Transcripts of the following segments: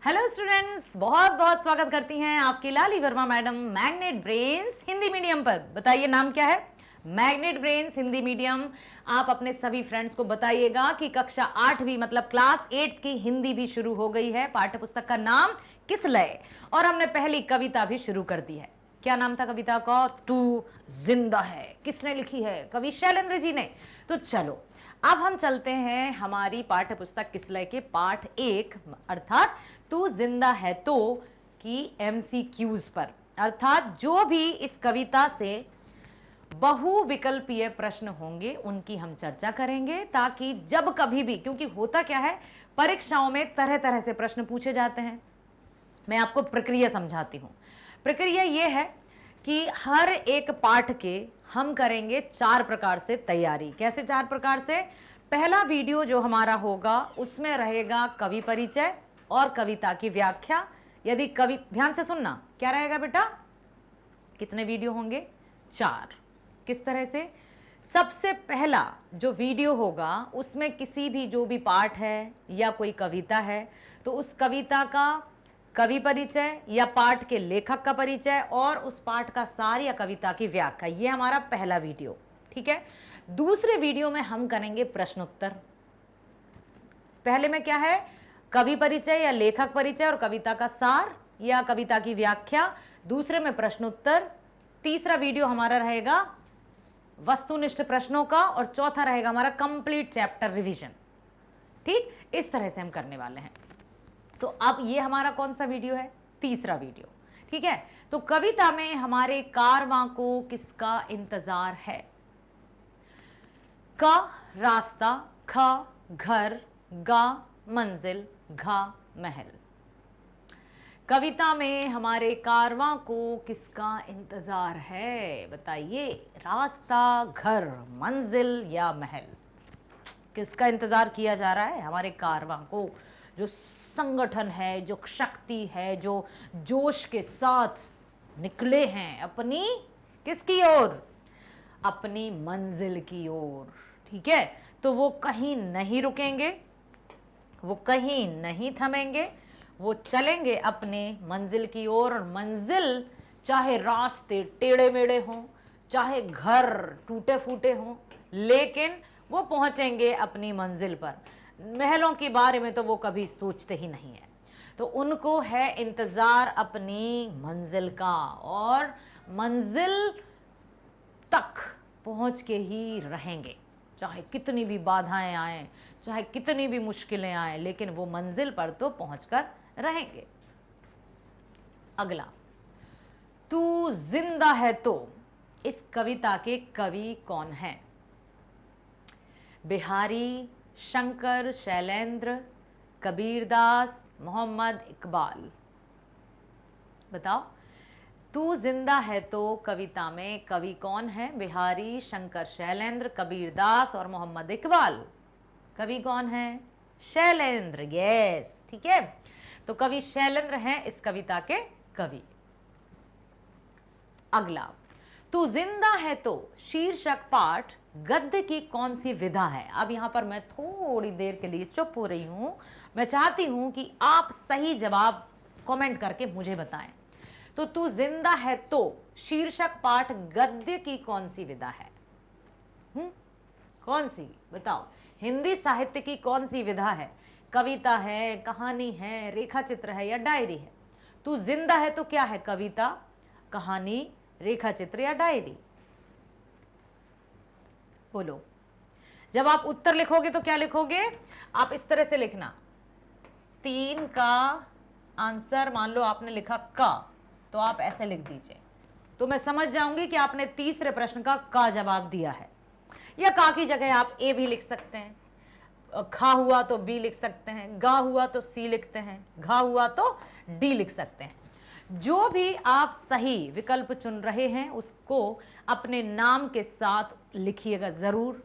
Hello students, बहुत बहुत स्वागत करती हैं आपकी Lali Verma madam Magnet Brains Hindi medium पर। बताइए नाम क्या है? Magnet Brains Hindi medium. आप अपने सभी फ्रेंड्स को बताइएगा कि कक्षा 8वीं मतलब क्लास 8 की हिंदी भी शुरू हो गई है। पाठ्य पुस्तक का नाम किसलय, और हमने पहली कविता भी शुरू कर दी है। क्या नाम था कविता का? तू जिंदा है। किसने लिखी है? कवि शैलेंद्र जी ने। तो चलो अब हम चलते हैं हमारी पाठ्य पुस्तक किसलय के पाठ 1 अर्थात तू जिंदा है तो की MCQs पर, अर्थात जो भी इस कविता से बहुविकल्पीय प्रश्न होंगे उनकी हम चर्चा करेंगे, ताकि जब कभी भी, क्योंकि होता क्या है परीक्षाओं में तरह तरह से प्रश्न पूछे जाते हैं। मैं आपको प्रक्रिया समझाती हूं। प्रक्रिया यह है कि हर एक पाठ के हम करेंगे 4 प्रकार से तैयारी। कैसे 4 प्रकार से? पहला वीडियो जो हमारा होगा उसमें रहेगा कवि परिचय और कविता की व्याख्या। यदि कवि, ध्यान से सुनना, क्या रहेगा बेटा? कितने वीडियो होंगे? 4। किस तरह से? सबसे पहला जो वीडियो होगा उसमें किसी भी जो भी पाठ है या कोई कविता है तो उस कविता का कवि परिचय या पाठ के लेखक का परिचय और उस पाठ का सार या कविता की व्याख्या, ये हमारा पहला वीडियो। ठीक है। दूसरे वीडियो में हम करेंगे प्रश्नोत्तर। पहले में क्या है? कवि परिचय या लेखक परिचय और कविता का सार या कविता की व्याख्या। दूसरे में प्रश्नोत्तर। तीसरा वीडियो हमारा रहेगा वस्तुनिष्ठ प्रश्नों का और चौथा रहेगा हमारा कंप्लीट चैप्टर रिवीजन। ठीक, इस तरह से हम करने वाले हैं। तो अब ये हमारा कौन सा वीडियो है? तीसरा वीडियो। ठीक है। तो कविता में हमारे कारवां को किसका इंतजार है? क रास्ता, ख घर, गा मंजिल, घा महल। कविता में हमारे कारवां को किसका इंतजार है? बताइए। रास्ता, घर, मंजिल या महल, किसका इंतजार किया जा रहा है? हमारे कारवां को, जो संगठन है, जो शक्ति है, जो जोश के साथ निकले हैं अपनी किसकी ओर? अपनी मंजिल की ओर। ठीक है। तो वो कहीं नहीं रुकेंगे, वो कहीं नहीं थमेंगे, वो चलेंगे अपने मंजिल की ओर। और मंजिल चाहे रास्ते टेढ़े मेढ़े हों, चाहे घर टूटे फूटे हों, लेकिन वो पहुंचेंगे अपनी मंजिल पर। महलों के बारे में तो वो कभी सोचते ही नहीं है। तो उनको है इंतजार अपनी मंजिल का, और मंजिल तक पहुंच के ही रहेंगे, चाहे कितनी भी बाधाएं आए, चाहे कितनी भी मुश्किलें आए, लेकिन वो मंजिल पर तो पहुंचकर रहेंगे। अगला, तू जिंदा है तो, इस कविता के कवि कौन है? बिहारी, शंकर, शैलेंद्र, कबीरदास, मोहम्मद इकबाल। बताओ। तू जिंदा है तो कविता में कवि कौन है? बिहारी, शंकर, शैलेंद्र, कबीरदास और मोहम्मद इकबाल। कवि कौन है? शैलेंद्र। यस, ठीक है। तो कवि शैलेंद्र हैं इस कविता के कवि। अगला, तू जिंदा है तो शीर्षक पाठ गद्य की कौन सी विधा है? अब यहां पर मैं थोड़ी देर के लिए चुप हो रही हूं। मैं चाहती हूं कि आप सही जवाब कमेंट करके मुझे बताएं। तो तू जिंदा है तो शीर्षक पाठ गद्य की कौन सी विधा है? कौन सी? बताओ। हिंदी साहित्य की कौन सी विधा है? कविता है, कहानी है, रेखा चित्र है या डायरी है? तू जिंदा है तो क्या है? कविता, कहानी, रेखा चित्र या डायरी? बोलो। जब आप उत्तर लिखोगे तो क्या लिखोगे? आप इस तरह से लिखना। 3 का आंसर मान लो आपने लिखा का, तो आप ऐसे लिख दीजिए, तो मैं समझ जाऊंगी कि आपने तीसरे प्रश्न का जवाब दिया है। या का की जगह आप ए भी लिख सकते हैं, खा हुआ तो बी लिख सकते हैं, गा हुआ तो सी लिखते हैं, घा हुआ तो डी लिख सकते हैं। जो भी आप सही विकल्प चुन रहे हैं उसको अपने नाम के साथ लिखिएगा जरूर,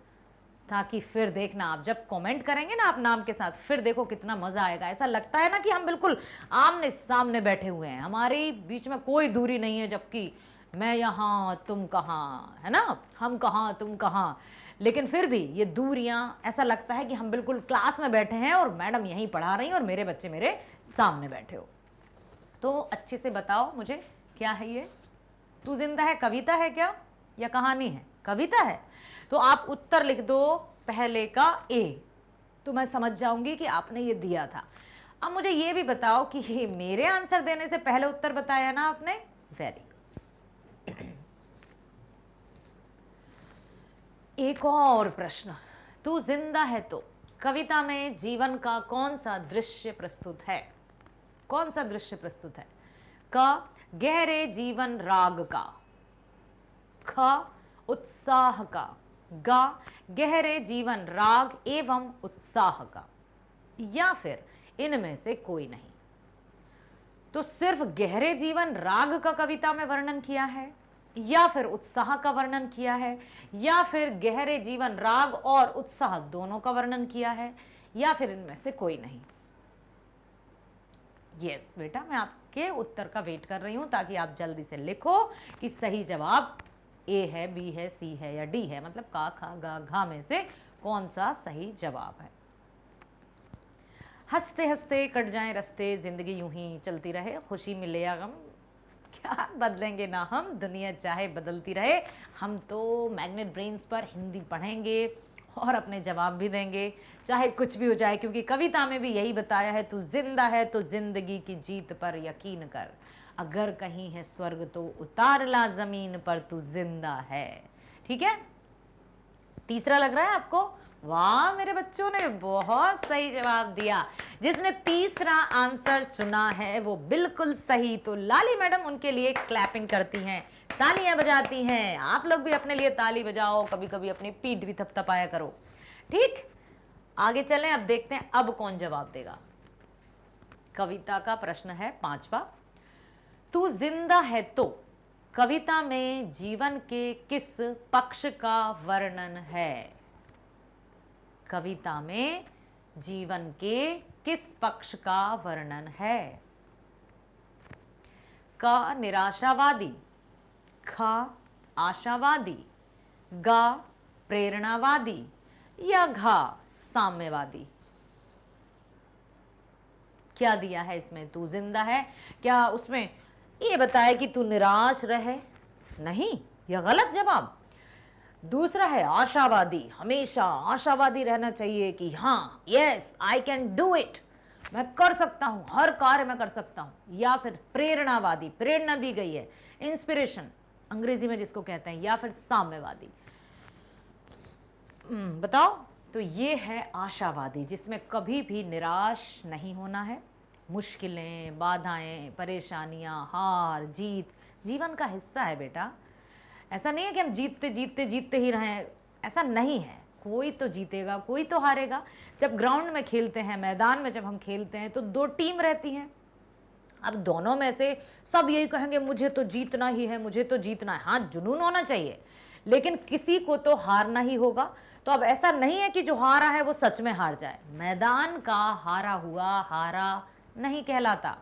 ताकि फिर देखना आप जब कमेंट करेंगे ना आप नाम के साथ, फिर देखो कितना मजा आएगा। ऐसा लगता है ना कि हम बिल्कुल आमने सामने बैठे हुए हैं, हमारे बीच में कोई दूरी नहीं है, जबकि मैं यहाँ तुम कहाँ, है ना, हम कहाँ तुम कहाँ। लेकिन फिर भी ये दूरियां, ऐसा लगता है कि हम बिल्कुल क्लास में बैठे हैं और मैडम यहीं पढ़ा रही हैं और मेरे बच्चे मेरे सामने बैठे हो। तो अच्छे से बताओ मुझे, क्या है ये? तू जिंदा है कविता है क्या या कहानी है? कविता है। तो आप उत्तर लिख दो पहले का ए, तो मैं समझ जाऊंगी कि आपने ये दिया था। अब मुझे ये भी बताओ कि ये मेरे आंसर देने से पहले उत्तर बताया ना आपने? Very good. एक और प्रश्न, तू जिंदा है तो कविता में जीवन का कौन सा दृश्य प्रस्तुत है? कौन सा दृश्य प्रस्तुत है? क, गहरे जीवन राग का, ख, उत्साह का, ग, गहरे जीवन राग एवं उत्साह का, या फिर इनमें से कोई नहीं। तो सिर्फ गहरे जीवन राग का कविता में वर्णन किया है, या फिर उत्साह का वर्णन किया है, या फिर गहरे जीवन राग और उत्साह दोनों का वर्णन किया है, या फिर इनमें से कोई नहीं। यस बेटा, मैं आपके उत्तर का वेट कर रही हूं ताकि आप जल्दी से लिखो कि सही जवाब ए है, बी है, सी है या डी है, मतलब का, खा, गा, घा में से कौन सा सही जवाब है। हंसते हंसते कट जाएं रस्ते, जिंदगी यूं ही चलती रहे, खुशी मिले या गम, क्या बदलेंगे ना हम, दुनिया चाहे बदलती रहे। हम तो मैग्नेट ब्रेन्स पर हिंदी पढ़ेंगे और अपने जवाब भी देंगे, चाहे कुछ भी हो जाए, क्योंकि कविता में भी यही बताया है, तू जिंदा है तो जिंदगी की जीत पर यकीन कर, अगर कहीं है स्वर्ग तो उतार ला जमीन पर, तू जिंदा है। ठीक है, तीसरा लग रहा है आपको? वाह मेरे बच्चों ने बहुत सही जवाब दिया। जिसने तीसरा आंसर चुना है वो बिल्कुल सही, तो लाली मैडम उनके लिए क्लैपिंग करती हैं, तालियां बजाती हैं। आप लोग भी अपने लिए ताली बजाओ, कभी कभी अपनी पीठ भी थपथपाया करो। ठीक, आगे चलें, अब देखते हैं अब कौन जवाब देगा। कविता का प्रश्न है 5वां, तू जिंदा है तो कविता में जीवन के किस पक्ष का वर्णन है? कविता में जीवन के किस पक्ष का वर्णन है? क, निराशावादी, ख, आशावादी, ग, प्रेरणावादी, या घ, साम्यवादी। क्या दिया है इसमें? तू जिंदा है, क्या उसमें ये बताया कि तू निराश रहे? नहीं, यह गलत जवाब। दूसरा है आशावादी, हमेशा आशावादी रहना चाहिए कि हाँ, yes I can do it, मैं कर सकता हूं, हर कार्य में कर सकता हूं। या फिर प्रेरणावादी, प्रेरणा दी गई है, इंस्पिरेशन अंग्रेजी में जिसको कहते हैं, या फिर साम्यवादी। बताओ। तो ये है आशावादी, जिसमें कभी भी निराश नहीं होना है। मुश्किलें, बाधाएं, परेशानियां, हार जीत जीवन का हिस्सा है बेटा। ऐसा नहीं है कि हम जीतते जीतते जीतते ही रहें, ऐसा नहीं है। कोई तो जीतेगा, कोई तो हारेगा। जब ग्राउंड में खेलते हैं, मैदान में जब हम खेलते हैं, तो 2 टीम रहती हैं। अब दोनों में से सब यही कहेंगे मुझे तो जीतना ही है, मुझे तो जीतना है। हाँ, जुनून होना चाहिए, लेकिन किसी को तो हारना ही होगा। तो अब ऐसा नहीं है कि जो हारा है वो सच में हार जाए। मैदान का हारा हुआ हारा नहीं कहलाता।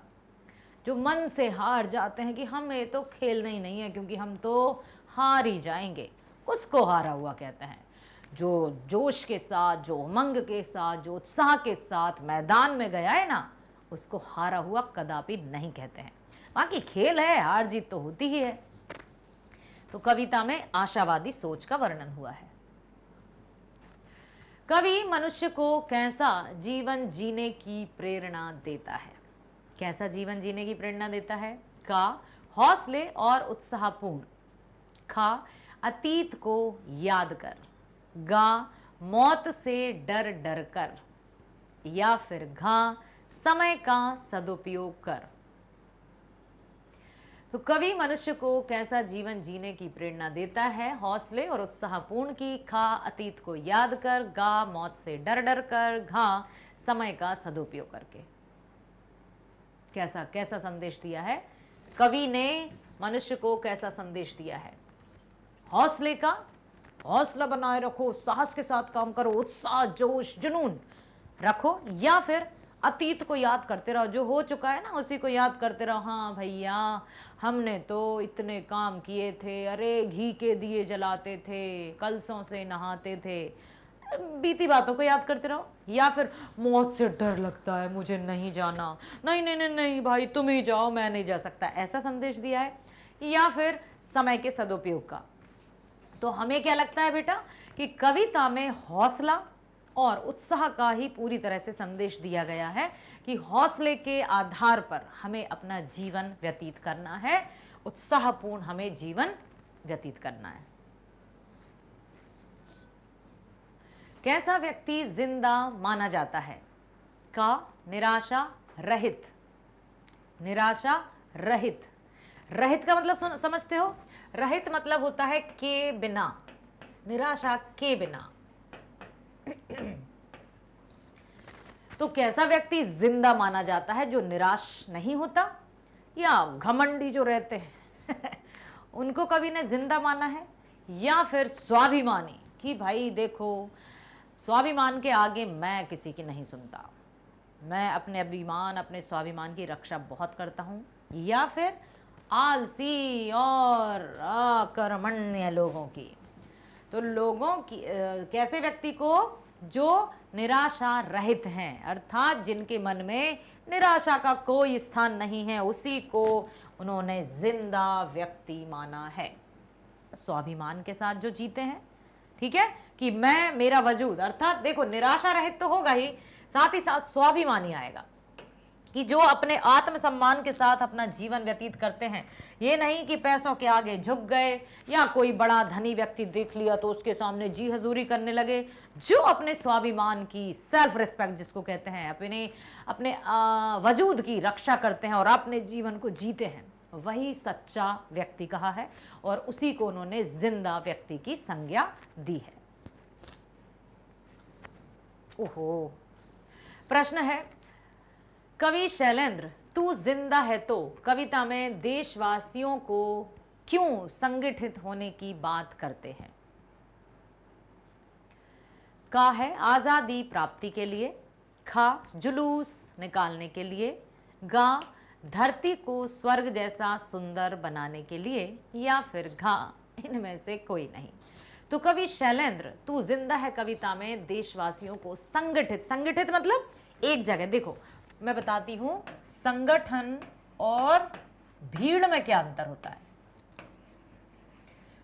जो मन से हार जाते हैं कि हमें तो खेलना ही नहीं है क्योंकि हम तो हार ही जाएंगे, उसको हारा हुआ कहते हैं। जो जोश के साथ, जो उमंग के साथ, जो उत्साह के साथ मैदान में गया है ना, उसको हारा हुआ कदापि नहीं कहते हैं। बाकी खेल है, हार जीत तो होती ही है। तो कविता में आशावादी सोच का वर्णन हुआ है। कवि मनुष्य को कैसा जीवन जीने की प्रेरणा देता है? कैसा जीवन जीने की प्रेरणा देता है? का, हौसले और उत्साहपूर्ण, खा, अतीत को याद कर, गा, मौत से डर डर कर, या फिर घा, समय का सदुपयोग कर। तो कवि मनुष्य को कैसा जीवन जीने की प्रेरणा देता है? हौसले और उत्साहपूर्ण की, खा, अतीत को याद कर, गा, मौत से डर डर कर, घा, समय का सदुपयोग करके। कैसा कैसा संदेश दिया है कवि ने? मनुष्य को कैसा संदेश दिया है? हौसले का, हौसला बनाए रखो, साहस के साथ काम करो, उत्साह, जोश, जुनून रखो, या फिर अतीत को याद करते रहो, जो हो चुका है ना उसी को याद करते रहो। हाँ भैया, हमने तो इतने काम किए थे, अरे घी के दिए जलाते थे, कलशों से नहाते थे, बीती बातों को याद करते रहो। या फिर मौत से डर लगता है, मुझे नहीं जाना, नहीं नहीं नहीं नहीं भाई तुम ही जाओ, मैं नहीं जा सकता, ऐसा संदेश दिया है। या फिर समय के सदुपयोग का। तो हमें क्या लगता है बेटा कि कविता में हौसला और उत्साह का ही पूरी तरह से संदेश दिया गया है कि हौसले के आधार पर हमें अपना जीवन व्यतीत करना है, उत्साहपूर्ण हमें जीवन व्यतीत करना है। कैसा व्यक्ति जिंदा माना जाता है? का निराशा रहित। निराशा रहित, रहित का मतलब समझते हो? रहित मतलब होता है के बिना, निराशा के बिना। तो कैसा व्यक्ति जिंदा माना जाता है? जो निराश नहीं होता, या घमंडी जो रहते हैं उनको कभी ने जिंदा माना है, या फिर स्वाभिमानी कि भाई देखो स्वाभिमान के आगे मैं किसी की नहीं सुनता, मैं अपने अभिमान अपने स्वाभिमान की रक्षा बहुत करता हूं, या फिर आलसी और अकर्मण्य लोगों की। तो लोगों की कैसे व्यक्ति को? जो निराशा रहित हैं, अर्थात जिनके मन में निराशा का कोई स्थान नहीं है, उसी को उन्होंने जिंदा व्यक्ति माना है। स्वाभिमान के साथ जो जीते हैं, ठीक है, कि मैं मेरा वजूद, अर्थात देखो निराशा रहित तो होगा ही, साथ ही साथ स्वाभिमानी आएगा कि जो अपने आत्मसम्मान के साथ अपना जीवन व्यतीत करते हैं। ये नहीं कि पैसों के आगे झुक गए या कोई बड़ा धनी व्यक्ति देख लिया तो उसके सामने जी हजूरी करने लगे। जो अपने स्वाभिमान की, सेल्फ रिस्पेक्ट जिसको कहते हैं, अपने वजूद की रक्षा करते हैं और अपने जीवन को जीते हैं, वही सच्चा व्यक्ति कहा है और उसी को उन्होंने जिंदा व्यक्ति की संज्ञा दी है। ओहो, प्रश्न है, कवि शैलेंद्र तू जिंदा है तो कविता में देशवासियों को क्यों संगठित होने की बात करते हैं? का है आजादी प्राप्ति के लिए, खा जुलूस निकालने के लिए, गा धरती को स्वर्ग जैसा सुंदर बनाने के लिए, या फिर घा इनमें से कोई नहीं। तो कवि शैलेंद्र तू जिंदा है कविता में देशवासियों को संगठित, संगठित मतलब एक जगह। देखो मैं बताती हूं संगठन और भीड़ में क्या अंतर होता है।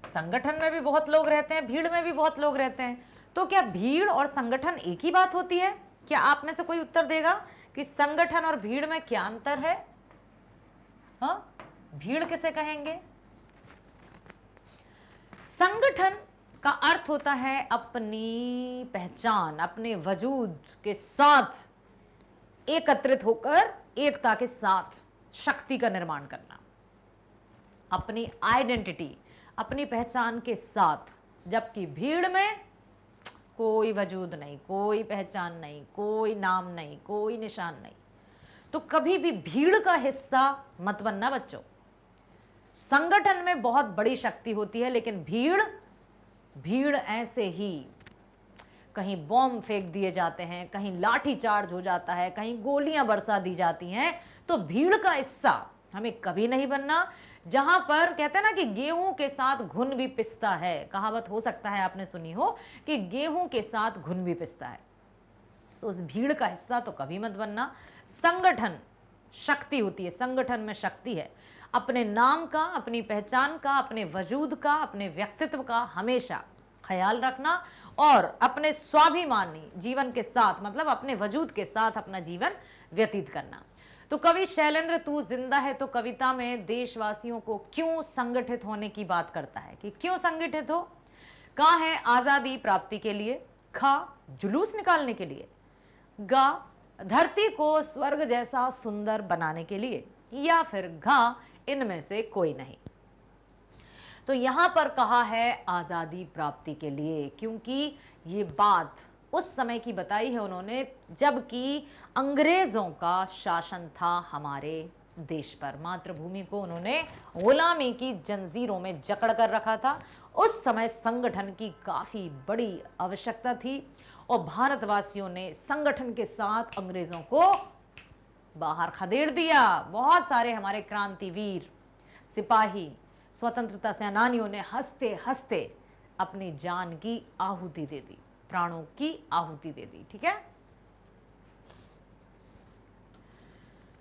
संगठन में भी बहुत लोग रहते हैं, भीड़ में भी बहुत लोग रहते हैं, तो क्या भीड़ और संगठन एक ही बात होती है? क्या आप में से कोई उत्तर देगा कि संगठन और भीड़ में क्या अंतर है? हाँ, भीड़ किसे कहेंगे? संगठन का अर्थ होता है अपनी पहचान, अपने वजूद के साथ एकत्रित होकर एकता के साथ शक्ति का निर्माण करना, अपनी आइडेंटिटी, अपनी पहचान के साथ। जबकि भीड़ में कोई वजूद नहीं, कोई पहचान नहीं, कोई नाम नहीं, कोई निशान नहीं। तो कभी भी भीड़ का हिस्सा मत बनना बच्चों। संगठन में बहुत बड़ी शक्ति होती है, लेकिन भीड़ ऐसे ही कहीं बॉम्ब फेंक दिए जाते हैं, कहीं लाठी चार्ज हो जाता है, कहीं गोलियां बरसा दी जाती हैं। तो भीड़ का हिस्सा हमें कभी नहीं बनना। जहां पर कहते हैं ना कि गेहूं के साथ घुन भी पिसता है, कहावत हो सकता है आपने सुनी हो कि गेहूं के साथ घुन भी पिसता है। तो उस भीड़ का हिस्सा तो कभी मत बनना। संगठन शक्ति होती है, संगठन में शक्ति है। अपने नाम का, अपनी पहचान का, अपने वजूद का, अपने व्यक्तित्व का हमेशा ख्याल रखना और अपने स्वाभिमानी जीवन के साथ, मतलब अपने वजूद के साथ अपना जीवन व्यतीत करना। तो कवि शैलेंद्र तू जिंदा है तो कविता में देशवासियों को क्यों संगठित होने की बात करता है कि क्यों संगठित हो? का है आजादी प्राप्ति के लिए, खा जुलूस निकालने के लिए, गा धरती को स्वर्ग जैसा सुंदर बनाने के लिए, या फिर घा इनमें से कोई नहीं। तो यहां पर कहा है आजादी प्राप्ति के लिए, क्योंकि ये बात उस समय की बताई है उन्होंने जबकि अंग्रेजों का शासन था हमारे देश पर। मातृभूमि को उन्होंने गुलामी की जंजीरों में जकड़ कर रखा था। उस समय संगठन की काफी बड़ी आवश्यकता थी और भारतवासियों ने संगठन के साथ अंग्रेजों को बाहर खदेड़ दिया। बहुत सारे हमारे क्रांतिवीर, सिपाही, स्वतंत्रता सेनानियों ने हंसते हंसते अपनी जान की आहुति दे दी, प्राणों की आहुति दे दी। ठीक है।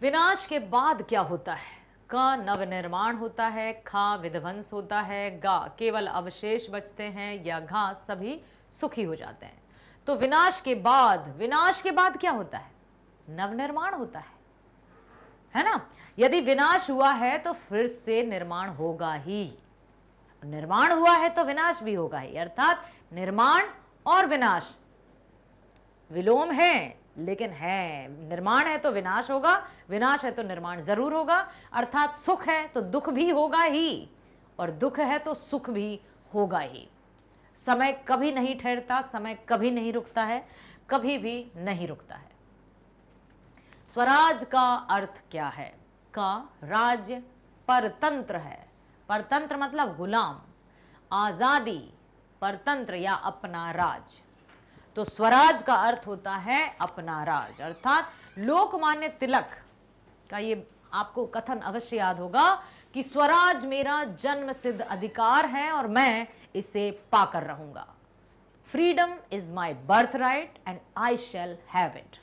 विनाश के बाद क्या होता है? क नवनिर्माण होता है, खा विध्वंस होता है, गा केवल अवशेष बचते हैं, या घा सभी सुखी हो जाते हैं। तो विनाश के बाद क्या होता है? नवनिर्माण होता है ना। यदि विनाश हुआ है तो फिर से निर्माण होगा ही, निर्माण हुआ है तो विनाश भी होगा ही। अर्थात निर्माण और विनाश विलोम है, लेकिन है। निर्माण है तो विनाश होगा, विनाश है तो निर्माण जरूर होगा। अर्थात सुख है तो दुख भी होगा ही, और दुख है तो सुख भी होगा ही। समय कभी नहीं ठहरता, समय कभी नहीं रुकता है, कभी भी नहीं रुकता है। स्वराज का अर्थ क्या है? का राज्य परतंत्र है। परतंत्र मतलब गुलाम, आजादी, परतंत्र या अपना राज। तो स्वराज का अर्थ होता है अपना राज। अर्थात लोकमान्य तिलक का ये आपको कथन अवश्य याद होगा कि स्वराज मेरा जन्म सिद्ध अधिकार है और मैं इसे पाकर रहूंगा। Freedom is my birth right and I shall have it.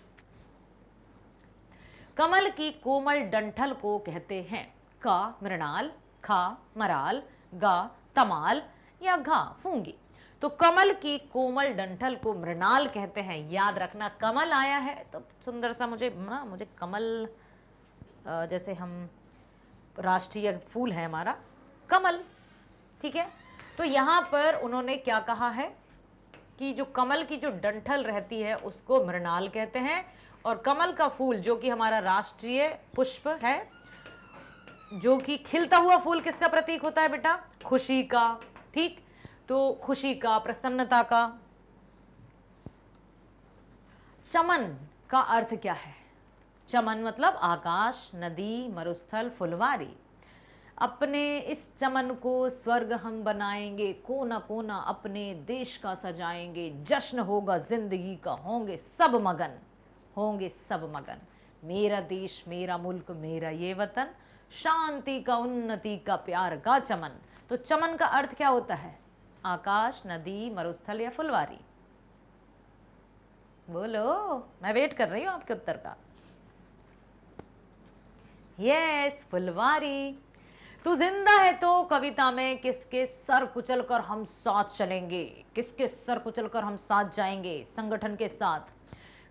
कमल की कोमल डंठल को कहते हैं का मृणाल, खा मराल, गा तमाल, या घा फूंगी। तो कमल की कोमल डंठल को मृणाल कहते हैं। याद रखना, कमल आया है तो सुंदर सा मुझे कमल, जैसे हम राष्ट्रीय फूल है हमारा कमल, ठीक है। तो यहाँ पर उन्होंने क्या कहा है कि जो कमल की जो डंठल रहती है उसको मृणाल कहते हैं, और कमल का फूल जो कि हमारा राष्ट्रीय पुष्प है, जो कि खिलता हुआ फूल किसका प्रतीक होता है बेटा? खुशी का। ठीक, तो खुशी का, प्रसन्नता का। चमन का अर्थ क्या है? चमन मतलब आकाश, नदी, मरुस्थल, फुलवारी। अपने इस चमन को स्वर्ग हम बनाएंगे, कोना कोना अपने देश का सजाएंगे, जश्न होगा जिंदगी का, होंगे सब मगन, होंगे सब मगन। मेरा देश, मेरा मुल्क, मेरा ये वतन, शांति का, उन्नति का, प्यार का चमन। तो चमन का अर्थ क्या होता है? आकाश, नदी, मरुस्थल या फुलवारी। बोलो, मैं वेट कर रही हूं आपके उत्तर का। यस, फुलवारी। तू जिंदा है तो कविता में किसके सर कुचल कर हम साथ चलेंगे, किसके सर कुचल कर हम साथ जाएंगे? संगठन के साथ।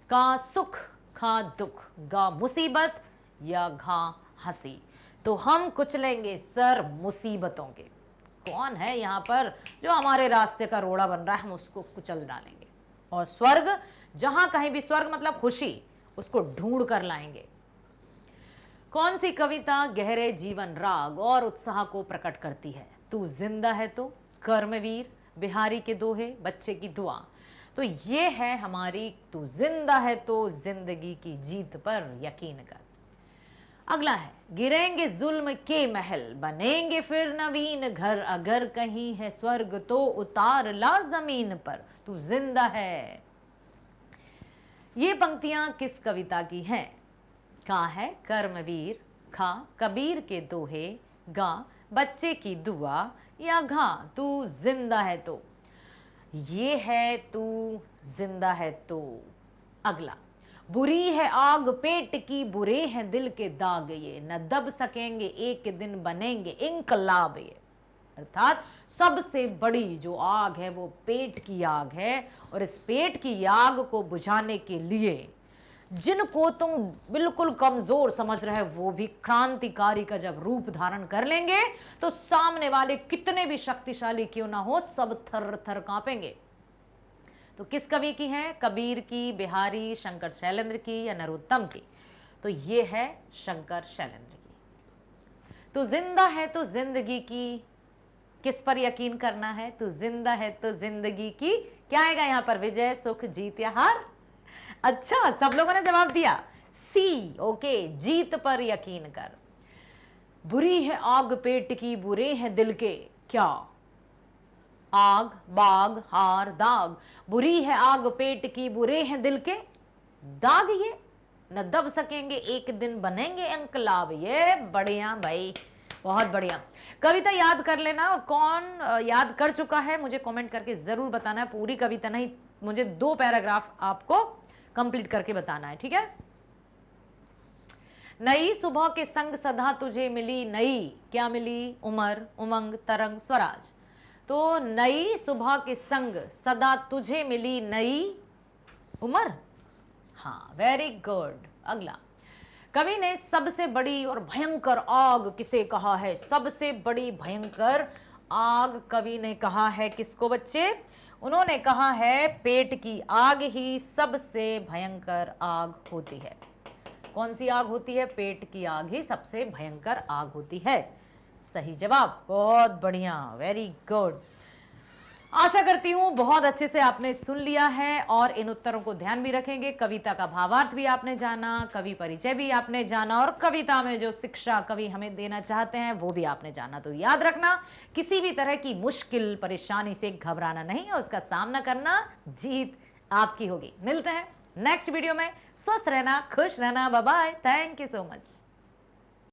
का सुख, खा दुख, गा मुसीबत, या घा हंसी। तो हम कुचलेंगे सर मुसीबतों के। कौन है यहाँ पर जो हमारे रास्ते का रोड़ा बन रहा है? हम उसको कुचल डालेंगे। और स्वर्ग, जहां कहीं भी स्वर्ग मतलब खुशी, उसको ढूंढ कर लाएंगे। कौन सी कविता गहरे जीवन राग और उत्साह को प्रकट करती है? तू जिंदा है तो, कर्मवीर, बिहारी के दोहे, बच्चे की दुआ। तो ये है हमारी तू जिंदा है तो जिंदगी की जीत पर यकीन कर। अगला है गिरेंगे जुल्म के महल, बनेंगे फिर नवीन घर, अगर कहीं है स्वर्ग तो उतार ला जमीन पर, तू जिंदा है। ये पंक्तियां किस कविता की हैं? का है कर्मवीर, खा कबीर के दोहे, गा बच्चे की दुआ, या घा तू जिंदा है तो। ये है तू जिंदा है तो। अगला, बुरी है आग पेट की, बुरे हैं दिल के दाग, ये न दब सकेंगे एक दिन बनेंगे इनकलाब। ये अर्थात सबसे बड़ी जो आग है वो पेट की आग है, और इस पेट की आग को बुझाने के लिए जिनको तुम बिल्कुल कमजोर समझ रहे हो वो भी क्रांतिकारी का जब रूप धारण कर लेंगे तो सामने वाले कितने भी शक्तिशाली क्यों ना हो, सब थर थर कांपेंगे। तो किस कवि की है? कबीर की, बिहारी, शंकर शैलेंद्र की, या नरोत्तम की? तो ये है शंकर शैलेंद्र की। तो जिंदा है तो जिंदगी की किस पर यकीन करना है? तो जिंदा है तो जिंदगी की क्या आएगा यहाँ पर? विजय, सुख, जीत या हार? अच्छा, सब लोगों ने जवाब दिया सी। ओके, जीत पर यकीन कर। बुरी है आग पेट की, बुरे हैं दिल के क्या? आग बाग हार दाग, बुरी है आग पेट की बुरे हैं दिल के दाग, ये न दब सकेंगे एक दिन बनेंगे इंकलाब। ये बढ़िया भाई, बहुत बढ़िया। कविता याद कर लेना, और कौन याद कर चुका है मुझे कमेंट करके जरूर बताना है। पूरी कविता नहीं, मुझे 2 पैराग्राफ आपको कंप्लीट करके बताना है, ठीक है। नई सुबह के संग सदा तुझे मिली नई, क्या मिली? उमर उमंग तरंग स्वराज। तो नई सुबह के संग सदा तुझे मिली नई उमर। हाँ, वेरी गुड। अगला, कवि ने सबसे बड़ी और भयंकर आग किसे कहा है? सबसे बड़ी भयंकर आग कवि ने कहा है किसको बच्चे? उन्होंने कहा है पेट की आग ही सबसे भयंकर आग होती है। कौन सी आग होती है? पेट की आग ही सबसे भयंकर आग होती है। सही जवाब, बहुत बढ़िया, वेरी गुड। आशा करती हूं बहुत अच्छे से आपने सुन लिया है और इन उत्तरों को ध्यान भी रखेंगे। कविता का भावार्थ भी आपने जाना, कवि परिचय भी आपने जाना, और कविता में जो शिक्षा कवि हमें देना चाहते हैं वो भी आपने जाना। तो याद रखना, किसी भी तरह की मुश्किल परेशानी से घबराना नहीं और उसका सामना करना, जीत आपकी होगी। मिलते हैं नेक्स्ट वीडियो में। स्वस्थ रहना, खुश रहना, bye bye, thank you so much.